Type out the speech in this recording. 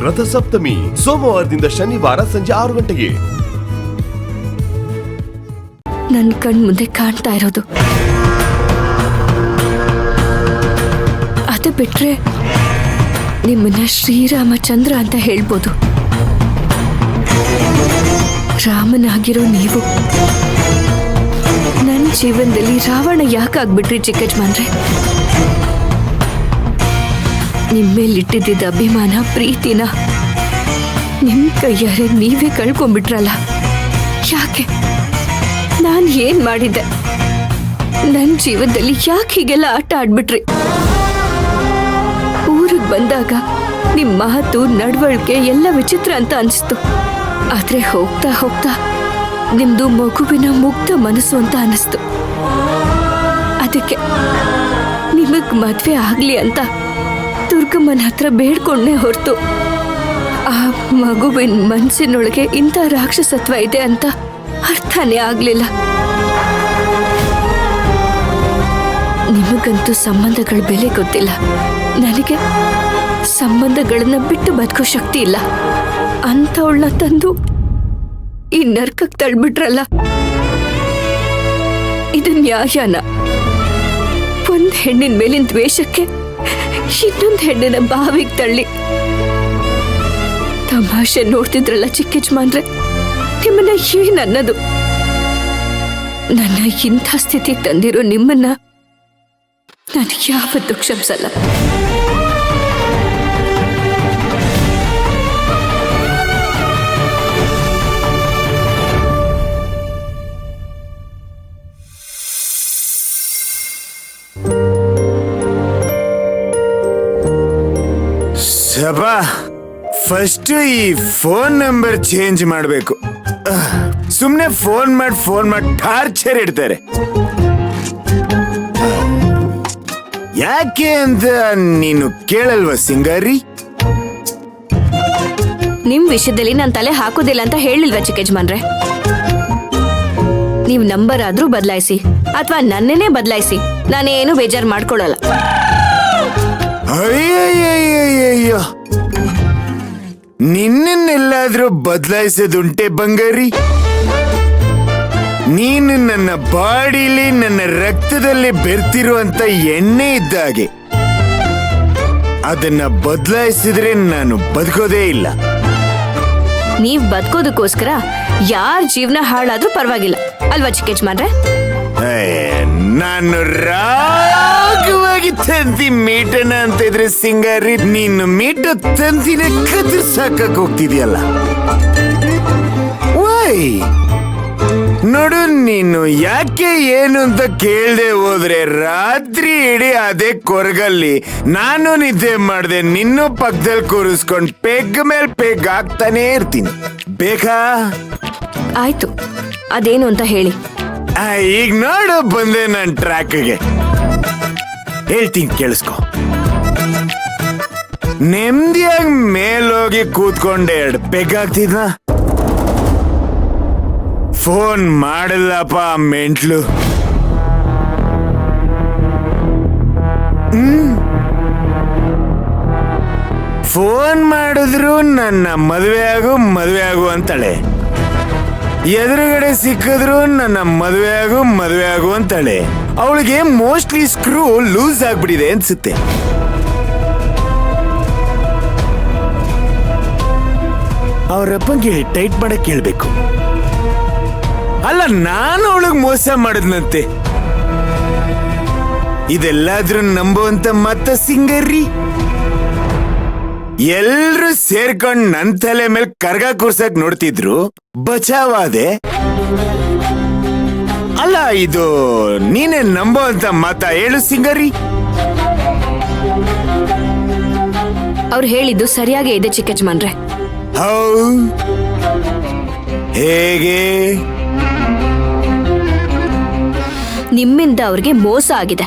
ರಥಸಪ್ತಮಿ ಸೋಮವಾರದಿಂದ ಶನಿವಾರ ಸಂಜೆ 6 ಗಂಟೆಗೆ. ನನ್ ಕಣ್ ಮುಂದೆ ಕಾಣ್ತಾ ಇರೋದು ಅದು ಬಿಟ್ರೆ ನಿಮ್ಮನ್ನ ಶ್ರೀರಾಮಚಂದ್ರ ಅಂತ ಹೇಳ್ಬೋದು. ರಾಮನಾಗಿರೋ ನೀವು ನನ್ನ ಜೀವನದಲ್ಲಿ ರಾವಣ ಯಾಕಾಗ್ಬಿಟ್ರಿ ಚಿಕ್ಕಜ್ಮಾನ್ರೆ? ನಿಮ್ಮೇಲಿಟ್ಟಿದ್ದ ಅಭಿಮಾನ ಪ್ರೀತಿನ ನಿಮ್ ಕೈಯಾರೆ ನೀವೇ ಕಳ್ಕೊಂಡ್ಬಿಟ್ರಲ್ಲ. ಯಾಕೆ? ನಾನ್ ಏನ್ ಮಾಡಿದ್ದೆ? ನನ್ನ ಜೀವನದಲ್ಲಿ ಯಾಕೆ ಹೀಗೆಲ್ಲ ಆಟ ಆಡ್ಬಿಟ್ರಿ? ಊರಿಗೆ ಬಂದಾಗ ನಿಮ್ ಮಾತು ನಡವಳಿಕೆ ಎಲ್ಲ ವಿಚಿತ್ರ ಅಂತ ಅನ್ಸ್ತು. ಆದ್ರೆ ಹೋಗ್ತಾ ಹೋಗ್ತಾ ನಿಮ್ದು ಮಗುವಿನ ಮುಗ್ಧ ಮನಸ್ಸು ಅಂತ ಅನಿಸ್ತು. ಅದಕ್ಕೆ ನಿಮಗ್ ಮದ್ವೆ ಆಗ್ಲಿ ಅಂತ ದುರ್ಗಮ್ಮನ ಹತ್ರ ಬೇಡ್ಕೊಂಡೇ ಹೊರತು ಆ ಮಗುವಿನ ಮನಸ್ಸಿನೊಳಗೆ ಇಂಥ ರಾಕ್ಷಸತ್ವ ಇದೆ ಅಂತ ಅರ್ಥನೇ ಆಗ್ಲಿಲ್ಲ. ನಿಮಗಂತೂ ಸಂಬಂಧಗಳ ಬೆಲೆ ಗೊತ್ತಿಲ್ಲ. ನನಗೆ ಸಂಬಂಧಗಳನ್ನ ಬಿಟ್ಟು ಬದುಕೋ ಶಕ್ತಿ ಇಲ್ಲ. ಅಂಥವಳನ್ನ ತಂದು ಈ ನರ್ಕಕ್ಕೆ ತಳ್ಬಿಟ್ರಲ್ಲ, ಇದು ನ್ಯಾಯನ? ಒಂದ್ ಹೆಣ್ಣಿನ ಮೇಲಿನ ದ್ವೇಷಕ್ಕೆ ಇನ್ನೊಂದ್ ಹೆಣ್ಣಿನ ಬಾವಿಗೆ ತಳ್ಳಿ ತಮಾಷೆ ನೋಡ್ತಿದ್ರಲ್ಲ ಚಿಕ್ಕಜ್ಮಾನ್ರೆ, ನಿಮ್ಮನ್ನ ಏನ್ ಅನ್ನೋದು? ನನ್ನ ಇಂಥ ಸ್ಥಿತಿಗೆ ತಂದಿರೋ ನಿಮ್ಮನ್ನ ನಾನು ಯಾವತ್ತೂ ಕ್ಷಮಿಸಲ್ಲ. ಸಭಾ ಫಸ್ಟ್ ಈ ಫೋನ್ ನಂಬರ್ ಚೇಂಜ್ ಮಾಡಬೇಕು. ಸುಮ್ನೆ ಫೋನ್ ಮಾಡಿ ಟಾರ್ಚರ್ ಇಡ್ತಾರೆ. ಯಾಕೆ ಅಂತ ನೀನು ಕೇಳಲ್ವಾ ಸಿಂಗಾರಿ? ನಿಮ್ ವಿಷಯದಲ್ಲಿ ನಾನು ತಲೆ ಹಾಕೋದಿಲ್ಲ ಅಂತ ಹೇಳಿಲ್ವಾ ಚಿಕ್ಕಜ್ಮಾನ್ರೆ? ನೀವ್ ನಂಬರ್ ಆದ್ರೂ ಬದಲಾಯಿಸಿ ಅಥವಾ ನನ್ನೇನೆ ಬದಲಾಯಿಸಿ, ನಾನೇನು ಬೇಜಾರು ಮಾಡ್ಕೊಳ್ಳಲ್ಲ. ಅಯ್ಯಯ್ಯಯ್ಯಯ್ಯಯ್ಯೋ, ನಿನ್ನೆಲ್ಲಾದ್ರೂ ಬದಲಾಯಿಸೋದುಂಟೆ ಬಂಗಾರಿ? ನೀನು ನನ್ನ ಬಾಡಿಲಿ, ನನ್ನ ರಕ್ತದಲ್ಲಿ ಬೆರ್ತಿರುವಂತ ಎಣ್ಣೆ ಇದ್ದಾಗೆ. ಅದನ್ನ ಬದಲಾಯಿಸಿದ್ರೆ ನಾನು ಬದುಕೋದೇ ಇಲ್ಲ. ನೀವ್ ಬದುಕೋದಕ್ಕೋಸ್ಕರ ಯಾರ ಜೀವನ ಹಾಳಾದ್ರೂ ಪರವಾಗಿಲ್ಲ ಅಲ್ವಾ ಚಿಕ್ಕಜ್ಮಾನ್ರೆ? ನಾನು ರಾಗವಾಗಿ ತಂತಿ ಮೀಟನ ಅಂತ ಇದ್ರೆ ಸಿಂಗಾರಿ, ನೀನು ಮೀಟ ತಂತಿನ ಕತ್ತರಿಸಾಕಕ್ ಹೋಗ್ತಿದ್ಯಲ್ಲ. ವೈ ನೋಡು, ನೀನು ಯಾಕೆ ಏನು ಅಂತ ಕೇಳ್ದೆ ಹೋದ್ರೆ ರಾತ್ರಿ ಇಡೀ ಅದೇ ಕೊರಗಲ್ಲಿ ನಾನು ನಿದ್ದೆ ಮಾಡ್ದೆ ನಿನ್ನೂ ಪಕ್ಕದಲ್ಲಿ ಕೂರಿಸ್ಕೊಂಡು ಪೆಗ್ ಮೇಲ್ ಪೆಗ್ ಆಗ್ತಾನೆ ಇರ್ತೀನಿ. ಬೇಕಾ? ಆಯ್ತು, ಅದೇನು ಅಂತ ಹೇಳಿ. ಈಗ ನೋಡು ಬಂದೆ ನನ್ನ ಟ್ರ್ಯಾಕ್ಗೆ. ಹೇಳ್ತೀನಿ ಕೇಳಿಸ್ಕೊ. ನೆಮ್ಮದಿಯಾಗಿ ಮೇಲೋಗಿ ಕೂತ್ಕೊಂಡೆ 2 ಪೆಗ್ ಆಗ್ತಿದ್ನ. ಫೋನ್ ಮಾಡಲ್ಲಪ್ಪ ಮೆಂಟ್ಲು. ಫೋನ್ ಮಾಡಿದ್ರು ನನ್ನ ಮದುವೆ ಆಗು ಅಂತಾಳೆ. ಎದುರುಗಡೆ ಸಿಕ್ಕಿದ್ರು ನನ್ನ ಮದುವೆ ಆಗು ಅಂತಾಳೆ. ಅವಳಿಗೆ ಮೋಸ್ಟ್ಲಿ ಸ್ಕ್ರೂ ಲೂಸ್ ಆಗ್ಬಿಟ್ಟಿದೆ ಅನ್ಸುತ್ತೆ. ಅವರಪ್ಪಂಗೆ ಟೈಟ್ ಮಾಡಕ್ ಕೇಳ್ಬೇಕು. ಅಲ್ಲ, ನಾನು ಅವಳಿಗೆ ಮೋಸ ಮಾಡಿದ್ನಂತೆ. ಇದೆಲ್ಲಾದ್ರೂ ನಂಬುವಂತ ಮತ್ತ ಸಿಂಗರ್ರಿ? ಎಲ್ರು ಸೇರ್ಕೊಂಡ್ ನನ್ ತಲೆ ಮೇಲೆ ಕರ್ಗ ಕೂರ್ಸಕ್ ನೋಡ್ತಿದ್ರು, ಬಚಾವಾದೆ. ಅಲ್ಲ, ಇದು ನೀನೇ ನಂಬುವಂತ ಮತ? ಹೇಳು ಸಿಂಗರಿ. ಅವ್ರು ಹೇಳಿದ್ದು ಸರಿಯಾಗೇ ಇದೆ ಚಿಕ್ಕಜ್ಮಾನ್ರೆ. ಹೌ ಹೇಗೆ? ನಿಮ್ಮಿಂದ ಅವ್ರಿಗೆ ಮೋಸ ಆಗಿದೆ.